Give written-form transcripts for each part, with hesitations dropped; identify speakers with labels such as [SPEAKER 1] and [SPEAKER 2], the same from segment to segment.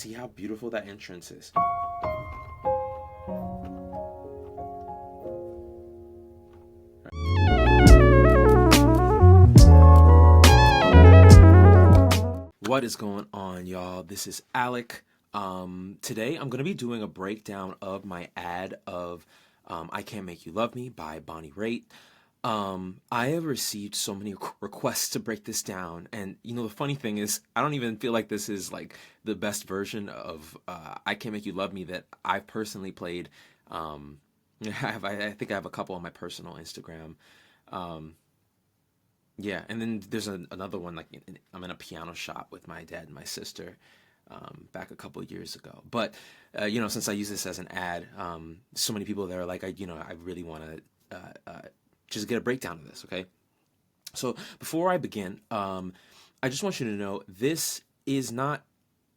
[SPEAKER 1] see how beautiful that entrance is. What is going on, y'all? This is Alec. Today I'm going to be doing a breakdown of my ad of I Can't Make You Love Me by Bonnie Raitt. I have received so many requests to break this down, and you know the funny thing is I don't even feel like this is like the best version of I Can't Make You Love Me that I've personally played. I think I have a couple on my personal Instagram. Yeah, and then there's another one, like I'm in a piano shop with my dad and my sister back a couple of years ago. But, you know, since I use this as an ad, so many people that are like, I really want to just get a breakdown of this, okay? So before I begin, I just want you to know this is not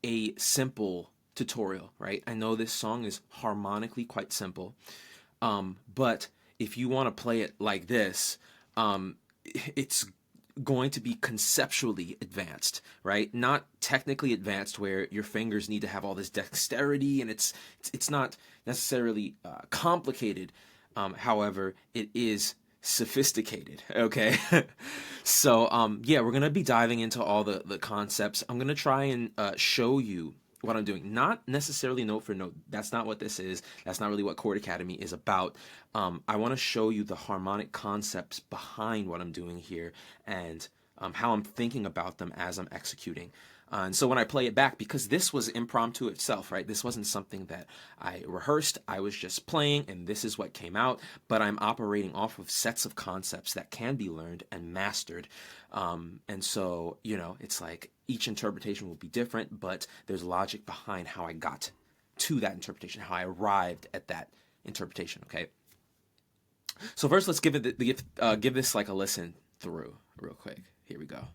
[SPEAKER 1] a simple tutorial, right? I know this song is harmonically quite simple, but if you want to play it like this, it's going to be conceptually advanced, right? Not technically advanced where your fingers need to have all this dexterity, and it's not necessarily complicated. However, it is sophisticated, okay? So yeah, we're gonna be diving into all the concepts. I'm gonna try and show you what I'm doing, not necessarily note for note. That's not what this is. That's not really what Chord Academy is about. I want to show you the harmonic concepts behind what I'm doing here, and how I'm thinking about them as I'm executing. And so when I play it back, because this was impromptu itself, right? This wasn't something that I rehearsed. I was just playing, and this is what came out. But I'm operating off of sets of concepts that can be learned and mastered. And so, you know, it's like each interpretation will be different, but there's logic behind how I got to that interpretation, how I arrived at that interpretation, okay? So first, let's give this like a listen through real quick. Here we go.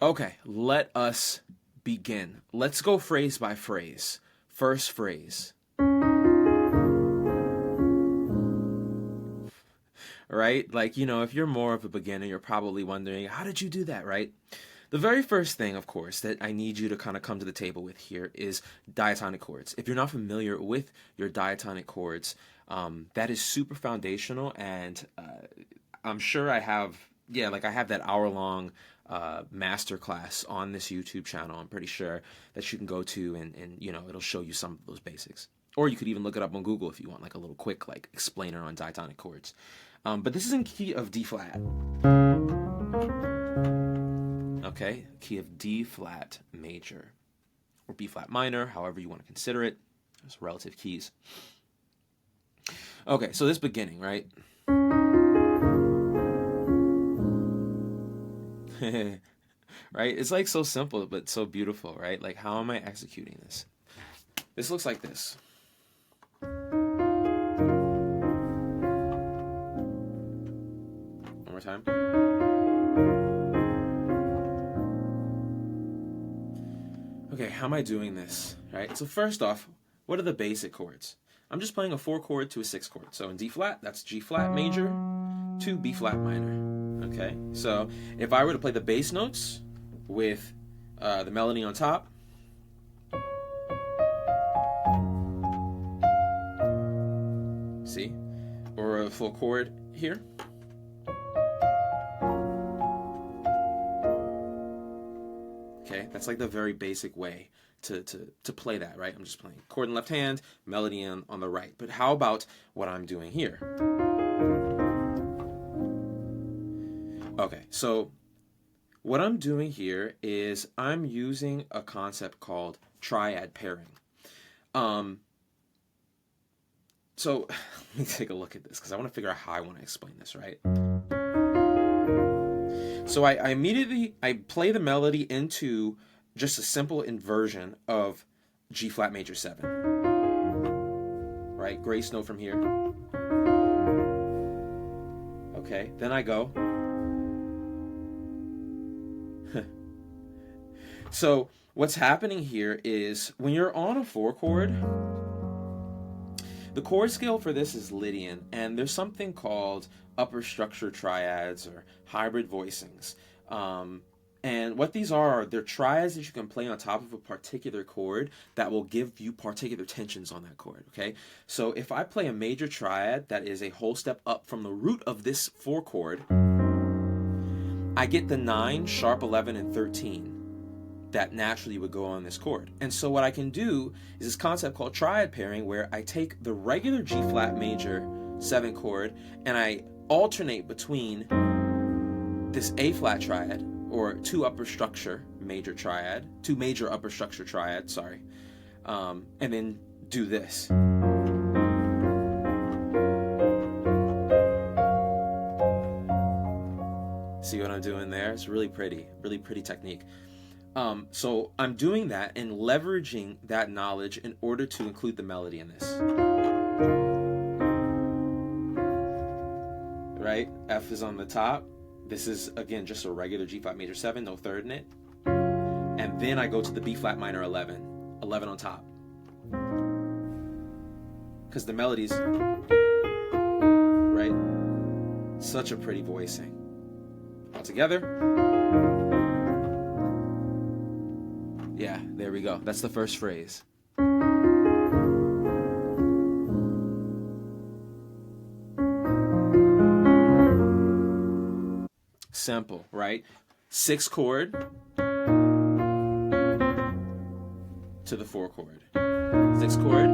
[SPEAKER 1] Okay, let us begin. Let's go phrase by phrase. First phrase. Right? Like, you know, if you're more of a beginner, you're probably wondering, how did you do that, right? The very first thing, of course, that I need you to kind of come to the table with here is diatonic chords. If you're not familiar with your diatonic chords, that is super foundational, and I'm sure I have that hour-long masterclass on this YouTube channel. I'm pretty sure that you can go to, and you know, it'll show you some of those basics. Or you could even look it up on Google if you want, like a little quick like explainer on diatonic chords. But this is in key of D flat. Okay, key of D flat major, or B flat minor, however you want to consider it. There's relative keys. Okay, so this beginning, right? Right? It's like so simple, but so beautiful, right? Like, how am I executing this? This looks like this. One more time. Okay, how am I doing this? Right? So first off, what are the basic chords? I'm just playing a 4 chord to a 6 chord. So in D flat, that's G flat major to B flat minor. Okay? So if I were to play the bass notes with the melody on top, see? Or a full chord here. Okay, That's like the very basic way to play that, right? I'm just playing chord in left hand, melody on the right. But how about what I'm doing here? Okay, so what I'm doing here is I'm using a concept called triad pairing. So let me take a look at this because I want to figure out how I want to explain this, right? So I immediately play the melody into just a simple inversion of G flat major 7, right? Grace note from here. Okay, then I go. So what's happening here is when you're on a 4 chord, the chord scale for this is Lydian, and there's something called upper structure triads or hybrid voicings. And what these are, they're triads that you can play on top of a particular chord that will give you particular tensions on that chord, okay? So if I play a major triad that is a whole step up from the root of this 4 chord, I get the 9, sharp 11, and 13 that naturally would go on this chord. And so what I can do is this concept called triad pairing, where I take the regular G flat major 7 chord and I alternate between this A flat triad, or 2 upper structure major triad, 2 major upper structure triad, sorry, and then do this. See what I'm doing there? It's really pretty technique. So I'm doing that and leveraging that knowledge in order to include the melody in this. Right? F is on the top. This is, again, just a regular G flat major 7, no third in it. And then I go to the B flat minor 11, 11 on top. Because the melody's, right? Such a pretty voicing. All together. Yeah, there we go. That's the first phrase. Simple, right? 6 chord to the 4 chord. 6 chord.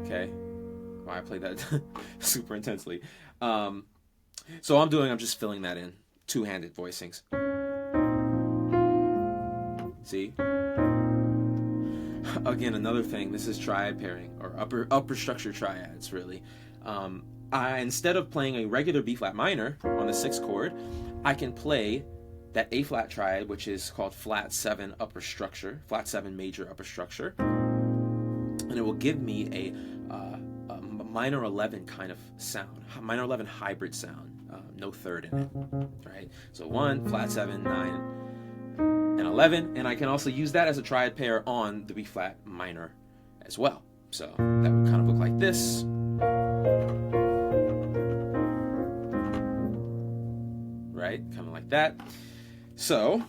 [SPEAKER 1] Okay. Wow, I played that super intensely. So I'm just filling that in. 2-handed voicings. See? Again, another thing. This is triad pairing, or upper structure triads, really. Instead of playing a regular B flat minor on the 6th chord, I can play that A flat triad, which is called flat 7 upper structure, flat 7 major upper structure, and it will give me a minor 11 kind of sound, minor 11 hybrid sound, no third in it, right? So 1, flat 7, 9, and 11, and I can also use that as a triad pair on the B flat minor as well. So that would kind of look like this. Right? Kind of like that. So,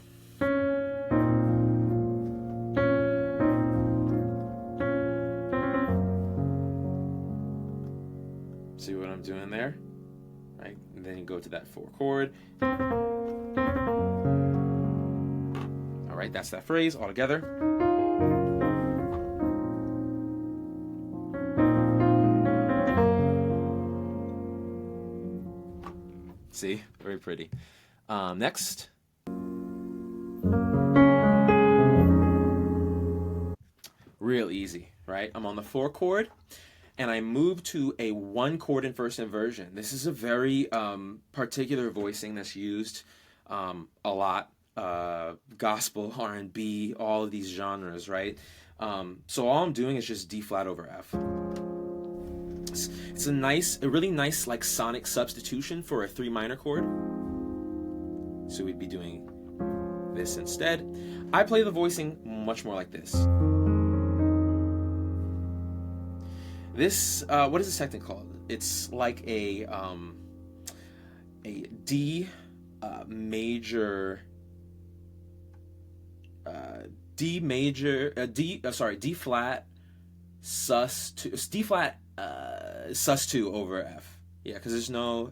[SPEAKER 1] see what I'm doing there? Right? And then you go to that 4 chord. All right, that's that phrase all together. See? Very pretty. Next. Real easy, right? I'm on the 4 chord, and I move to a 1 chord in first inversion. This is a very particular voicing that's used a lot. Gospel, R&B, all of these genres, right? So all I'm doing is just D flat over F. It's a really nice like sonic substitution for a 3 minor chord. So we'd be doing this instead. I play the voicing much more like this. This, what is this technique called? It's like a D major, D flat sus 2, D flat sus 2 over F. Yeah, because there's no,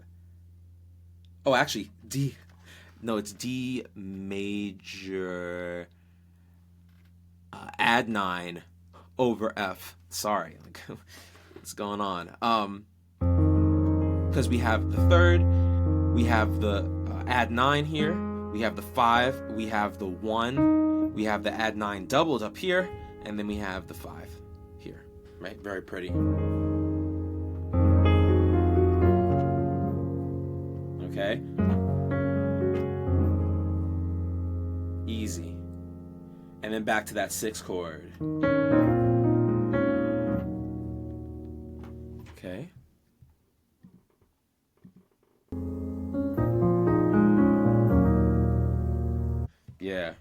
[SPEAKER 1] oh actually D no, it's D major, add 9 over F. Sorry, like, what's going on? Because we have the third, we have the add 9 here, we have the 5, we have the 1, we have the add 9 doubled up here, and then we have the 5 here, right? Very pretty. Okay. Easy. And then back to that 6 chord. Okay. Yeah.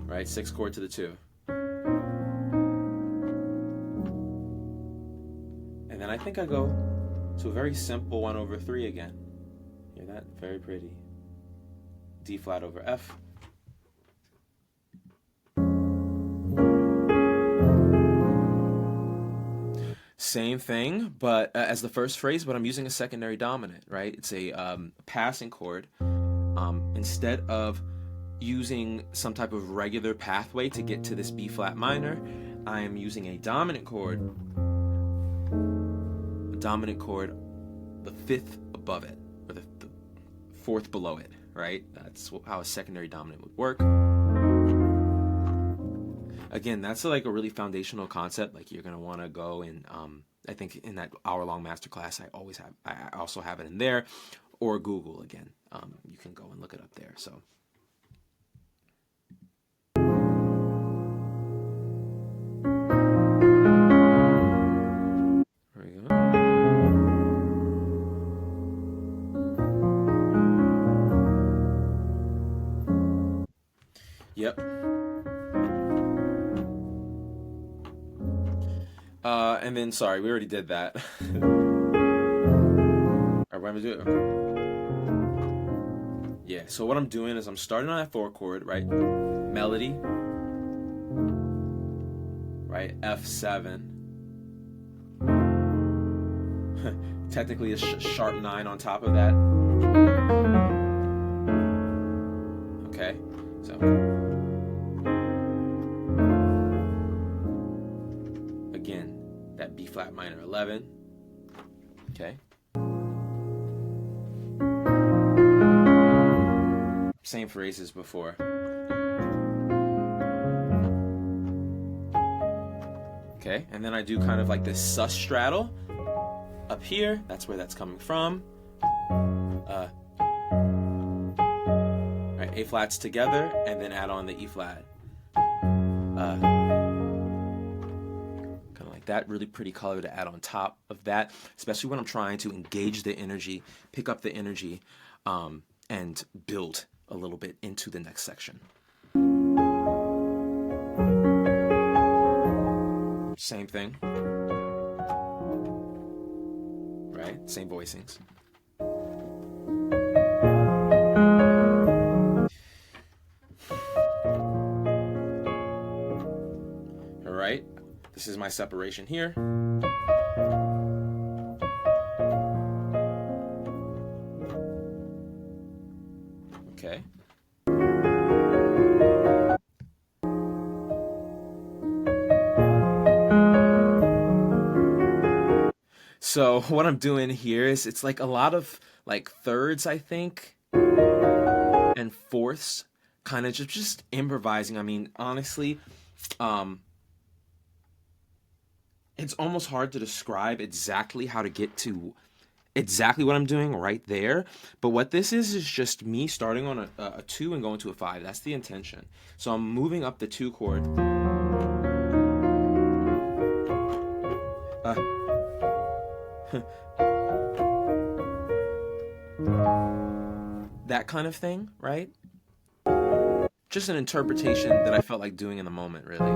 [SPEAKER 1] Right, 6 chord to the 2. And then I think I go to a very simple 1 over 3 again. Hear that? Very pretty. D flat over F. Same thing, but as the first phrase, but I'm using a secondary dominant, right? It's a passing chord. Instead of using some type of regular pathway to get to this B flat minor, I am using a dominant chord. A dominant chord, the 5th above it, or the 4th below it, right? That's how a secondary dominant would work. Again, that's like a really foundational concept. Like you're gonna want to go and I think in that hour-long masterclass, I also have it in there, or Google again. You can go and look it up there. So. There we go. Yep. And then, sorry, we already did that. Alright, what am I doing? Yeah, so what I'm doing is I'm starting on that 4 chord, right? Melody, right? F7. Technically a sharp 9 on top of that. Okay, so. Again, that B flat minor 11. Okay. Same phrase as before. Okay, and then I do kind of like this sus straddle up here. That's where that's coming from. Right, A flats together, and then add on the E flat. That really pretty color to add on top of that, especially when I'm trying to engage the energy, pick up the energy, and build a little bit into the next section. Same thing, right? Same voicings. All right. This is my separation here. Okay. So what I'm doing here is it's like a lot of like thirds, I think, and fourths, kind of just improvising. I mean, honestly, it's almost hard to describe exactly how to get to exactly what I'm doing right there. But what this is just me starting on a 2 and going to a 5. That's the intention. So I'm moving up the 2 chord. That kind of thing, right? Just an interpretation that I felt like doing in the moment, really.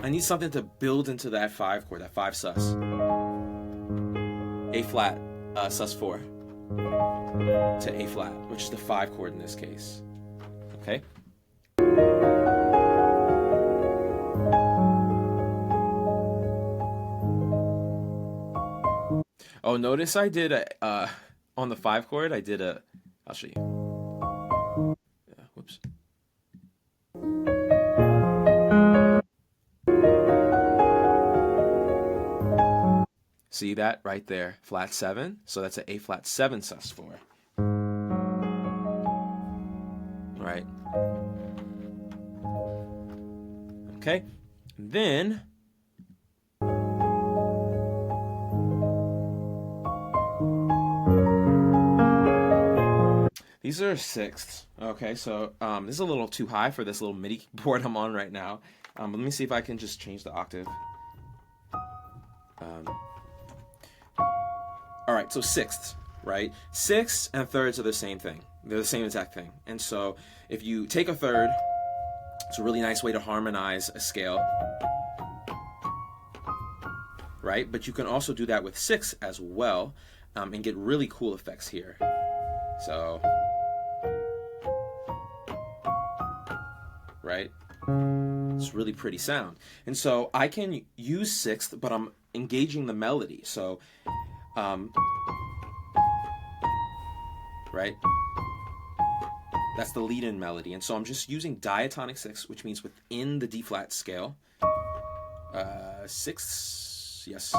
[SPEAKER 1] I need something to build into that 5 chord, that 5 sus. A flat, sus 4. to A flat, which is the 5 chord in this case. Okay? Oh, notice I did a, on the 5 chord, I did a, I'll show you. Yeah, whoops. See that right there, flat 7? So that's an A flat 7 sus4. Right? Okay, then these are sixths. Okay, so this is a little too high for this little MIDI board I'm on right now. Let me see if I can just change the octave. All right, so sixths, right? Sixths and thirds are the same thing. They're the same exact thing. And so if you take a third, it's a really nice way to harmonize a scale, right? But you can also do that with sixths as well, and get really cool effects here. So, right? It's really pretty sound. And so I can use sixth, but I'm engaging the melody. So, right? That's the lead-in melody. And so I'm just using diatonic sixths, which means within the D flat scale. Sixths, yes.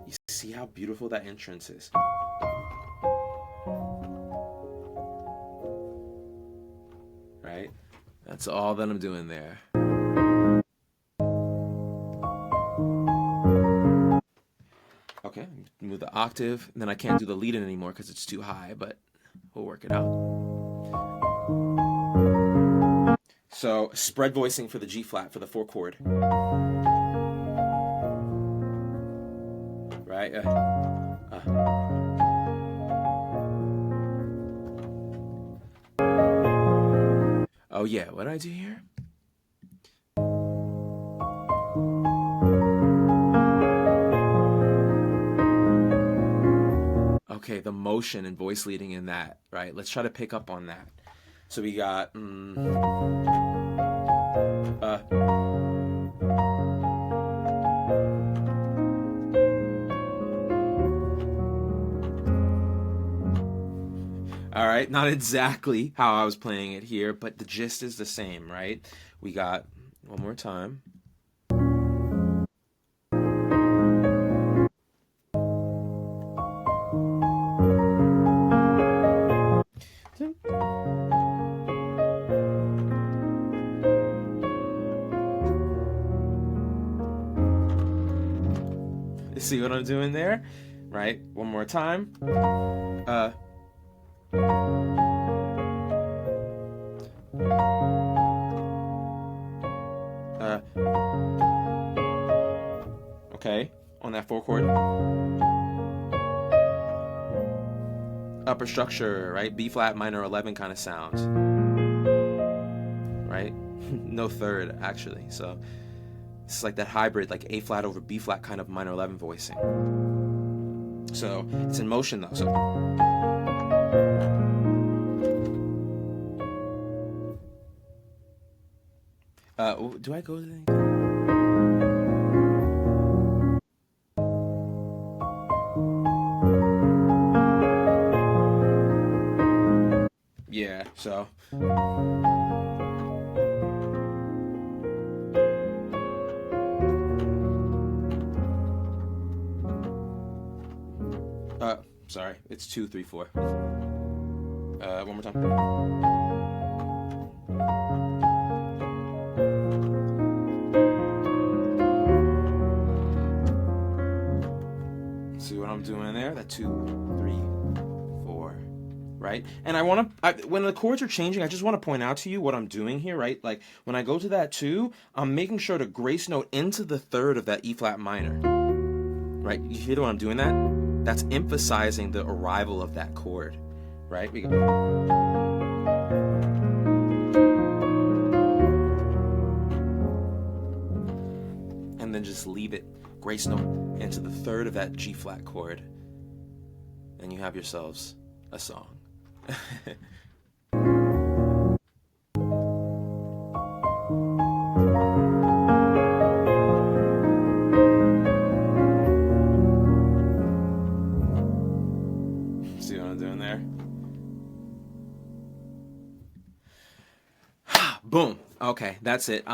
[SPEAKER 1] You see how beautiful that entrance is? Right? That's all that I'm doing there. Okay, move the octave, and then I can't do the lead-in anymore because it's too high, but we'll work it out. So, spread voicing for the G flat for the 4 chord. Right? Oh yeah, what did I do here? Okay, the motion and voice leading in that, right? Let's try to pick up on that. So we got all right, not exactly how I was playing it here, but the gist is the same, right? We got, one more time. See what I'm doing there? Right? One more time. Okay, on that 4 chord. Upper structure, right? B flat minor 11 kind of sounds. Right? No third, actually. So it's like that hybrid, like A flat over B flat kind of minor 11 voicing. So it's in motion though. So do I go to the... Yeah, so sorry, it's 2, 3, 4. One more time. See what I'm doing there? That 2, 3, 4, right? And I want to, when the chords are changing, I just want to point out to you what I'm doing here, right? Like when I go to that 2, I'm making sure to grace note into the third of that E flat minor, right? You hear what I'm doing that? That's emphasizing the arrival of that chord, right? We go. And then just leave it grace note into the third of that G flat chord, and you have yourselves a song. See what I'm doing there? Boom. Okay, that's it.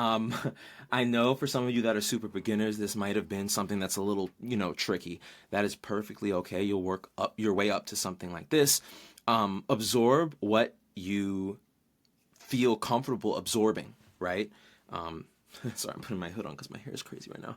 [SPEAKER 1] I know for some of you that are super beginners, this might have been something that's a little, tricky. That is perfectly okay. You'll work up your way up to something like this. Absorb what you feel comfortable absorbing, right? Sorry, I'm putting my hood on because my hair is crazy right now.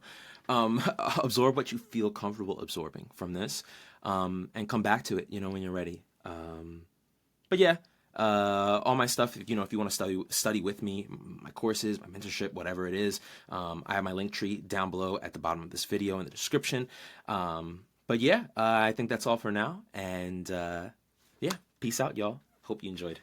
[SPEAKER 1] Absorb what you feel comfortable absorbing from this, and come back to it, when you're ready. But yeah, all my stuff, if you want to study with me, my courses, my mentorship, whatever it is, I have my link tree down below at the bottom of this video in the description. But yeah, I think that's all for now. And yeah, peace out, y'all. Hope you enjoyed.